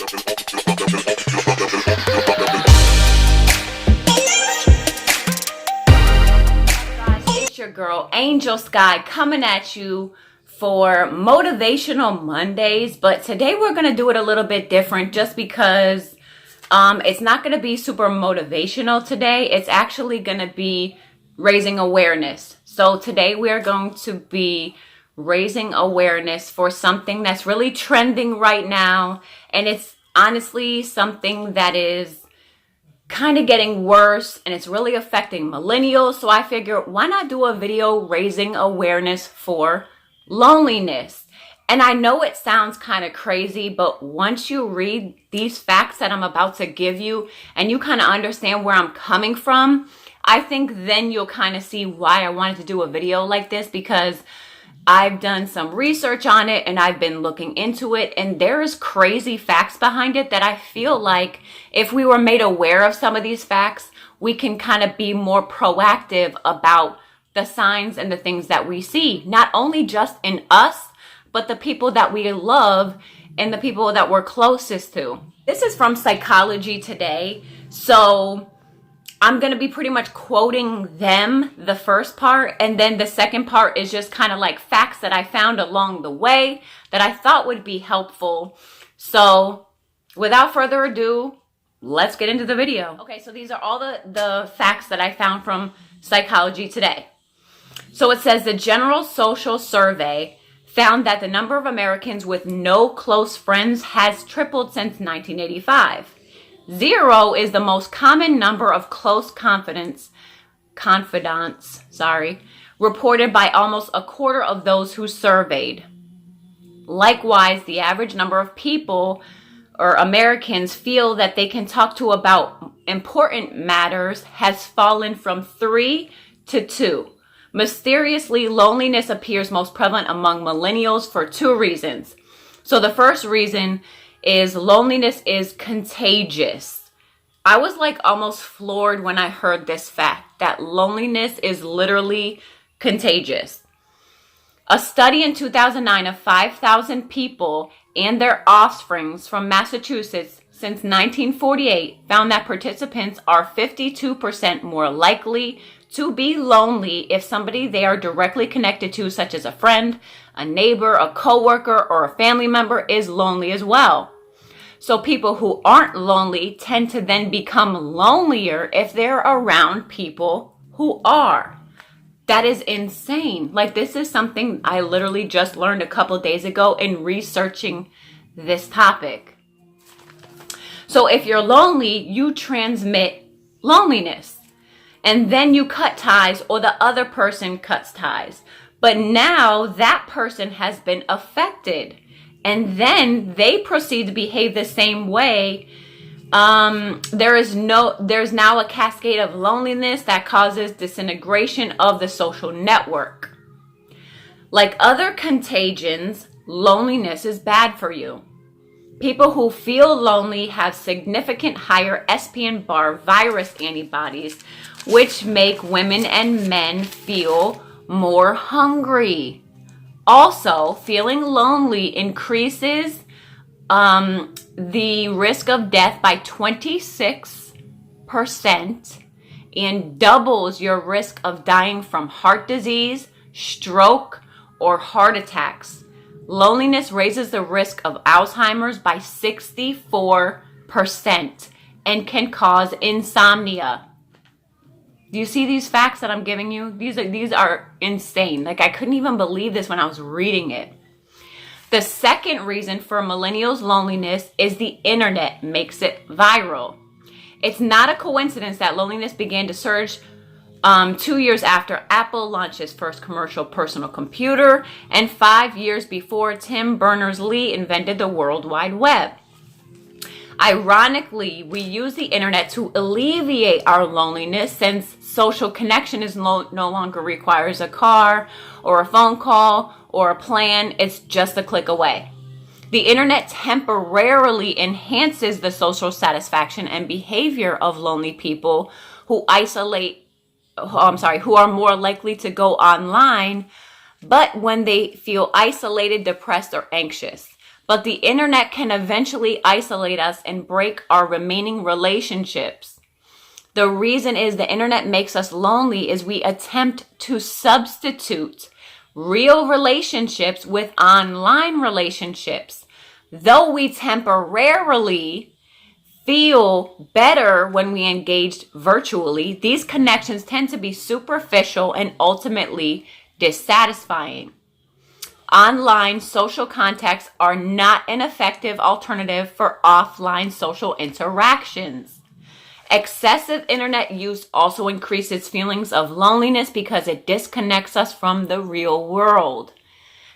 It's your girl Angel Sky coming at you for Motivational Mondays, but today we're going to do it a little bit different just because it's not going to be super motivational today. It's actually going to be raising awareness. So today we are going to be raising awareness for something that's really trending right now, and it's honestly something that is kind of getting worse, and it's really affecting millennials. So I figured, why not do a video raising awareness for loneliness? And I know it sounds kind of crazy, but once you read these facts that I'm about to give you and you kind of understand where I'm coming from, I think then you'll kind of see why I wanted to do a video like this, because I've done some research on it and I've been looking into it, and there's crazy facts behind it that I feel like if we were made aware of some of these facts, we can kind of be more proactive about the signs and the things that we see, not only just in us, but the people that we love and the people that we're closest to. This is from Psychology Today. So I'm going to be pretty much quoting them, the first part, and then the second part is just kind of like facts that I found along the way that I thought would be helpful. So without further ado, let's get into the video. Okay, so these are all the facts that I found from Psychology Today. So it says the General Social Survey found that the number of Americans with no close friends has tripled since 1985. 0 is the most common number of close confidants, reported by almost a quarter of those who surveyed. Likewise, the average number of people or Americans feel that they can talk to about important matters has fallen from 3 to 2. Mysteriously, loneliness appears most prevalent among millennials for 2 reasons. So the first reason is loneliness is contagious. I was like almost floored when I heard this fact that loneliness is literally contagious. A study in 2009 of 5,000 people and their offsprings from Massachusetts since 1948 found that participants are 52% more likely to be lonely if somebody they are directly connected to, such as a friend, a neighbor, a coworker, or a family member, is lonely as well. So people who aren't lonely tend to then become lonelier if they're around people who are. That is insane. Like, this is something I literally just learned a couple of days ago in researching this topic. So if you're lonely, you transmit loneliness. And then you cut ties, or the other person cuts ties. But now that person has been affected, and then they proceed to behave the same way. There's now a cascade of loneliness that causes disintegration of the social network. Like other contagions, loneliness is bad for you. People who feel lonely have significant higher Epstein-Barr virus antibodies, which make women and men feel more hungry. Also, feeling lonely increases the risk of death by 26% and doubles your risk of dying from heart disease, stroke, or heart attacks. Loneliness raises the risk of Alzheimer's by 64% and can cause insomnia. Do you see these facts that I'm giving you? These are insane. Like, I couldn't even believe this when I was reading it. The second reason for millennials' loneliness is the internet makes it viral. It's not a coincidence that loneliness began to surge 2 years after Apple launched its first commercial personal computer, and 5 years before Tim Berners-Lee invented the World Wide Web. Ironically, we use the internet to alleviate our loneliness, since social connection is no longer requires a car or a phone call or a plan. It's just a click away. The internet temporarily enhances the social satisfaction and behavior of lonely people who who are more likely to go online, but when they feel isolated, depressed, or anxious. but the internet can eventually isolate us and break our remaining relationships. The reason is the internet makes us lonely is we attempt to substitute real relationships with online relationships. Though we temporarily feel better when we engaged virtually, these connections tend to be superficial and ultimately dissatisfying. Online social contacts are not an effective alternative for offline social interactions. Excessive internet use also increases feelings of loneliness because it disconnects us from the real world.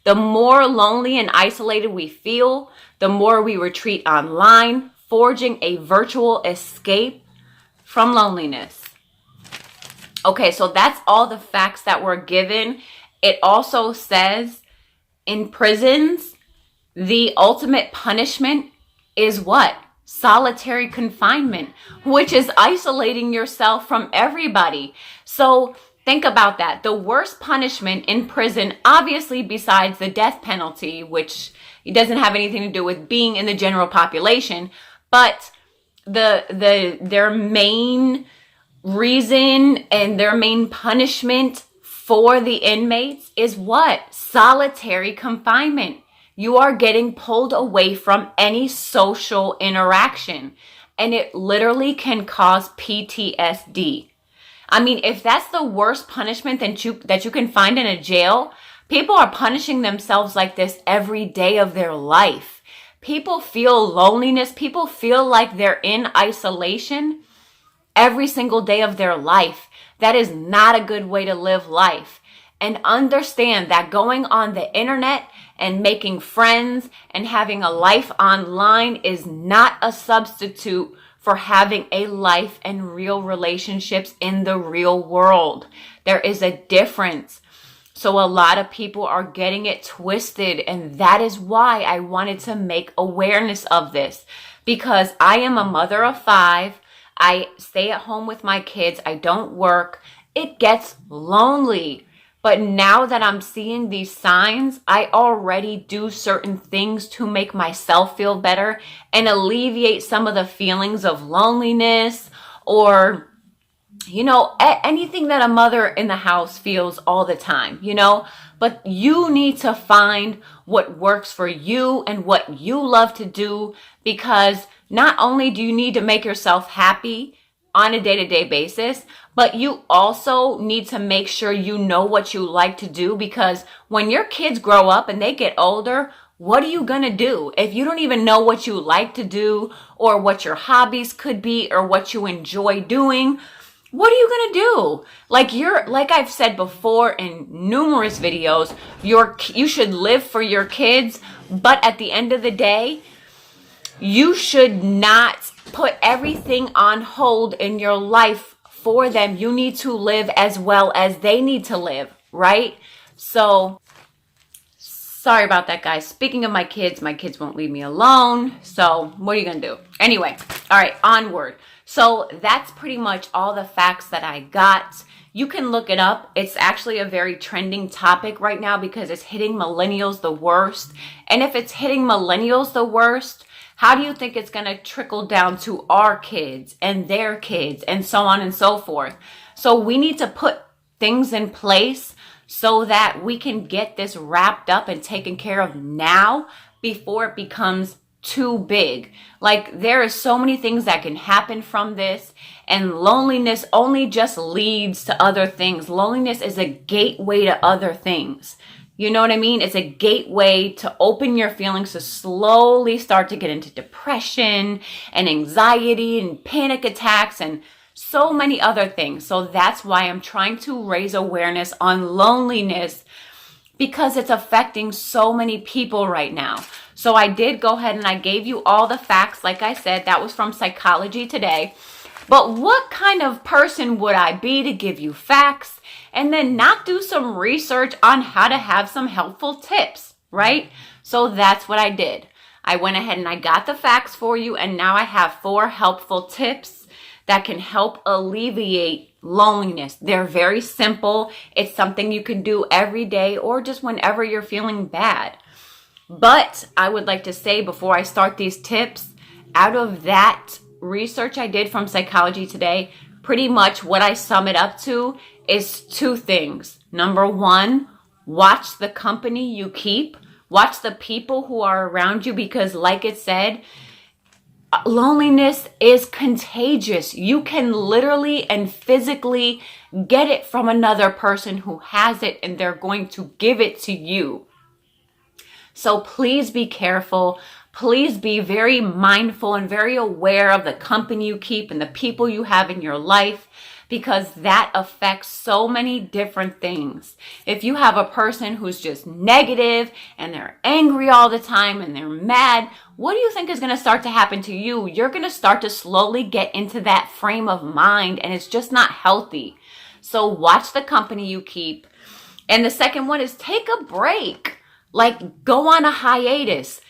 The more lonely and isolated we feel, the more we retreat online, forging a virtual escape from loneliness. Okay, so that's all the facts that were given. It also says in prisons, the ultimate punishment is what? Solitary confinement, which is isolating yourself from everybody. So think about that. The worst punishment in prison, obviously besides the death penalty, which it doesn't have anything to do with being in the general population, but their main reason and their main punishment for the inmates is what? Solitary confinement. You are getting pulled away from any social interaction, and it literally can cause PTSD. I mean, if that's the worst punishment that you can find in a jail, people are punishing themselves like this every day of their life. People feel loneliness. People feel like they're in isolation every single day of their life. That is not a good way to live life. And understand that going on the internet and making friends and having a life online is not a substitute for having a life and real relationships in the real world. There is a difference. So a lot of people are getting it twisted, and that is why I wanted to make awareness of this, because I am a mother of 5. I stay at home with my kids. I don't work. It gets lonely. But now that I'm seeing these signs, I already do certain things to make myself feel better and alleviate some of the feelings of loneliness or, anything that a mother in the house feels all the time, But you need to find what works for you and what you love to do, because not only do you need to make yourself happy on a day-to-day basis, but you also need to make sure you know what you like to do, because when your kids grow up and they get older, what are you going to do? If you don't even know what you like to do or what your hobbies could be or what you enjoy doing, what are you going to do? Like I've said before in numerous videos, you should live for your kids, but at the end of the day, you should not put everything on hold in your life for them. You need to live as well as they need to live, right? So, sorry about that, guys. Speaking of my kids won't leave me alone. So, what are you going to do? Anyway, all right, onward. So, that's pretty much all the facts that I got. You can look it up. It's actually a very trending topic right now because it's hitting millennials the worst. And if it's hitting millennials the worst, how do you think it's going to trickle down to our kids and their kids and so on and so forth? So we need to put things in place so that we can get this wrapped up and taken care of now before it becomes too big. Like, there is so many things that can happen from this, and loneliness only just leads to other things. Loneliness is a gateway to other things. You know what I mean? It's a gateway to open your feelings to slowly start to get into depression and anxiety and panic attacks and so many other things. So that's why I'm trying to raise awareness on loneliness, because it's affecting so many people right now. So I did go ahead and I gave you all the facts. Like I said, that was from Psychology Today. But what kind of person would I be to give you facts and then not do some research on how to have some helpful tips, right? So that's what I did. I went ahead and I got the facts for you, and now I have 4 helpful tips that can help alleviate loneliness. They're very simple. It's something you can do every day or just whenever you're feeling bad. But I would like to say before I start these tips, out of that research I did from Psychology Today, pretty much what I sum it up to is two things. Number one, watch the company you keep. Watch the people who are around you, because like it said, loneliness is contagious. You can literally and physically get it from another person who has it, and they're going to give it to you. So please be careful. Please be very mindful and very aware of the company you keep and the people you have in your life, because that affects so many different things. If you have a person who's just negative and they're angry all the time and they're mad, what do you think is going to start to happen to you? You're going to start to slowly get into that frame of mind, and it's just not healthy. So watch the company you keep. And the second one is take a break. Like, go on a hiatus.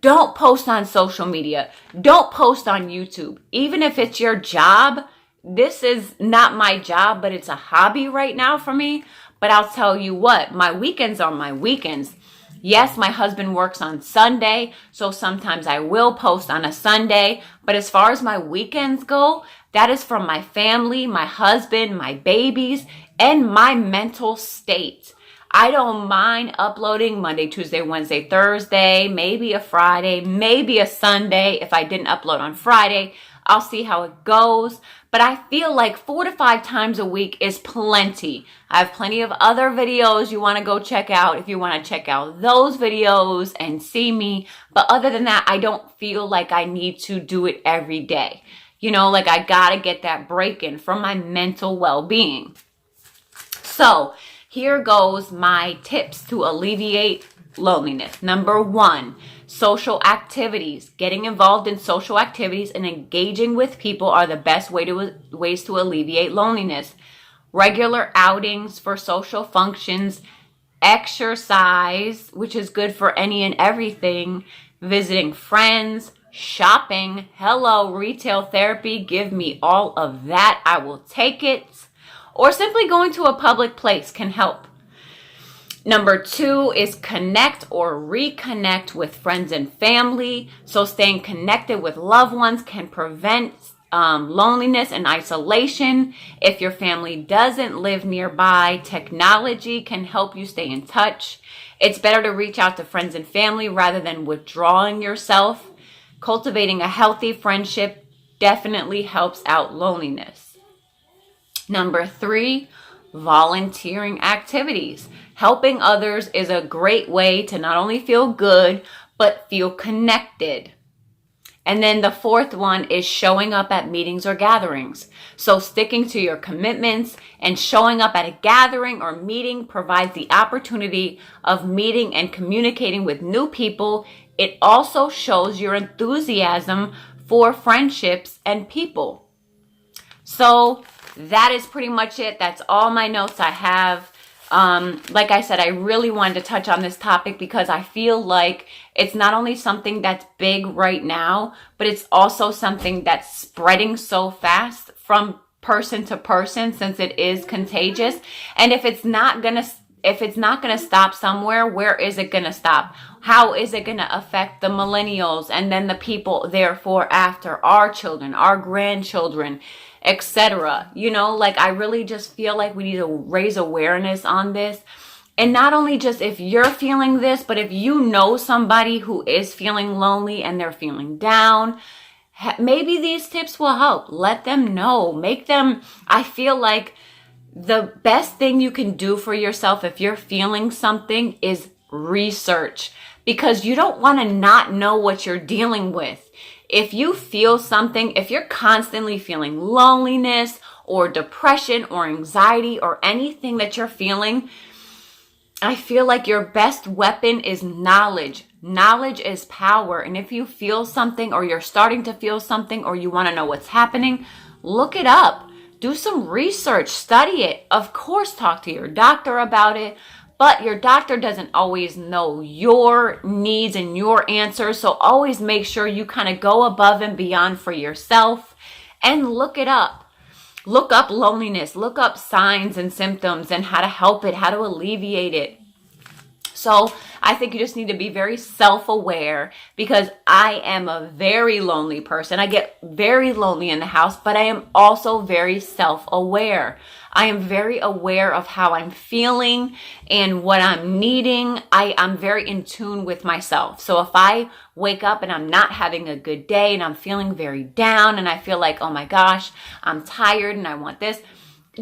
Don't post on social media. Don't post on YouTube. Even if it's your job, this is not my job, but it's a hobby right now for me. But I'll tell you what, my weekends are my weekends. Yes, my husband works on Sunday, so sometimes I will post on a Sunday. But as far as my weekends go, that is from my family, my husband, my babies, and my mental state. I don't mind uploading Monday, Tuesday, Wednesday, Thursday, maybe a Friday, maybe a Sunday. If I didn't upload on Friday, I'll see how it goes. But I feel like 4 to 5 times a week is plenty. I have plenty of other videos you want to go check out if you want to check out those videos and see me. But other than that, I don't feel like I need to do it every day. You know, like I got to get that break in from my mental well-being. So here goes my tips to alleviate loneliness. Number 1, social activities. Getting involved in social activities and engaging with people are the best ways to alleviate loneliness. Regular outings for social functions, exercise, which is good for any and everything, visiting friends, shopping, hello, retail therapy, give me all of that. I will take it. Or simply going to a public place can help. Number 2 is connect or reconnect with friends and family. So staying connected with loved ones can prevent loneliness and isolation. If your family doesn't live nearby, technology can help you stay in touch. It's better to reach out to friends and family rather than withdrawing yourself. Cultivating a healthy friendship definitely helps out loneliness. Number 3, volunteering activities. Helping others is a great way to not only feel good, but feel connected. And then the 4th one is showing up at meetings or gatherings. So sticking to your commitments and showing up at a gathering or meeting provides the opportunity of meeting and communicating with new people. It also shows your enthusiasm for friendships and people. So that is pretty much it. That's all my notes I have. Like I said, I really wanted to touch on this topic because I feel like it's not only something that's big right now, but it's also something that's spreading so fast from person to person since it is contagious. And if it's not gonna stop somewhere, where is it gonna stop? How is it gonna affect the millennials and then the people therefore after, our children, our grandchildren, etc.? You know, like I really just feel like we need to raise awareness on this. And not only just if you're feeling this, but if you know somebody who is feeling lonely and they're feeling down, maybe these tips will help. Let them know. I feel like the best thing you can do for yourself if you're feeling something is research, because you don't want to not know what you're dealing with. If you feel something, if you're constantly feeling loneliness or depression or anxiety or anything that you're feeling, I feel like your best weapon is knowledge. Knowledge is power. And if you feel something or you're starting to feel something or you want to know what's happening, look it up. Do some research, study it. Of course, talk to your doctor about it, but your doctor doesn't always know your needs and your answers. So always make sure you kind of go above and beyond for yourself and look it up. Look up loneliness, look up signs and symptoms and how to help it, how to alleviate it. So I think you just need to be very self-aware, because I am a very lonely person. I get very lonely in the house, but I am also very self-aware. I am very aware of how I'm feeling and what I'm needing. I'm very in tune with myself. So if I wake up and I'm not having a good day and I'm feeling very down and I feel like, oh my gosh, I'm tired and I want this,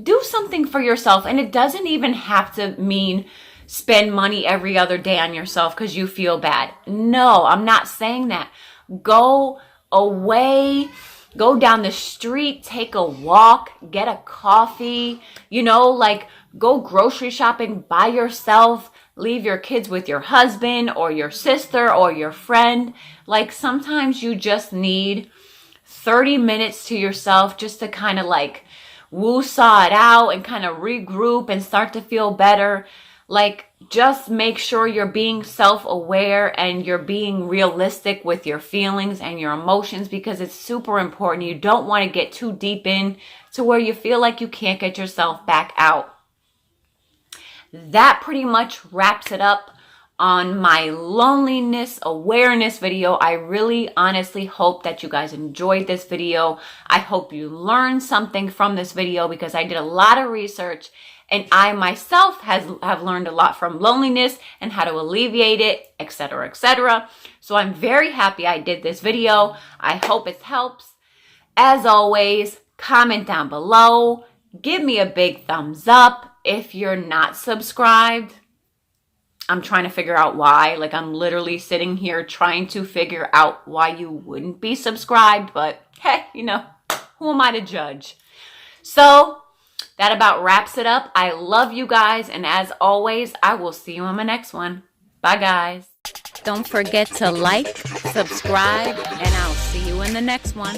do something for yourself. And it doesn't even have to mean spend money every other day on yourself because you feel bad. No, I'm not saying that. Go away, go down the street, take a walk, get a coffee, like go grocery shopping by yourself, leave your kids with your husband or your sister or your friend. Like sometimes you just need 30 minutes to yourself just to kind of like woo-saw it out and kind of regroup and start to feel better. Like, just make sure you're being self-aware and you're being realistic with your feelings and your emotions, because it's super important. You don't want to get too deep in to where you feel like you can't get yourself back out. That pretty much wraps it up on my loneliness awareness video. I really honestly hope that you guys enjoyed this video. I hope you learned something from this video, because I did a lot of research and I myself have learned a lot from loneliness and how to alleviate it, etc., etc. So I'm very happy I did this video. I hope it helps. As always, comment down below. Give me a big thumbs up. If you're not subscribed, I'm trying to figure out why. Like, I'm literally sitting here trying to figure out why you wouldn't be subscribed. But hey, who am I to judge? So that about wraps it up. I love you guys. And as always, I will see you on my next one. Bye, guys. Don't forget to like, subscribe, and I'll see you in the next one.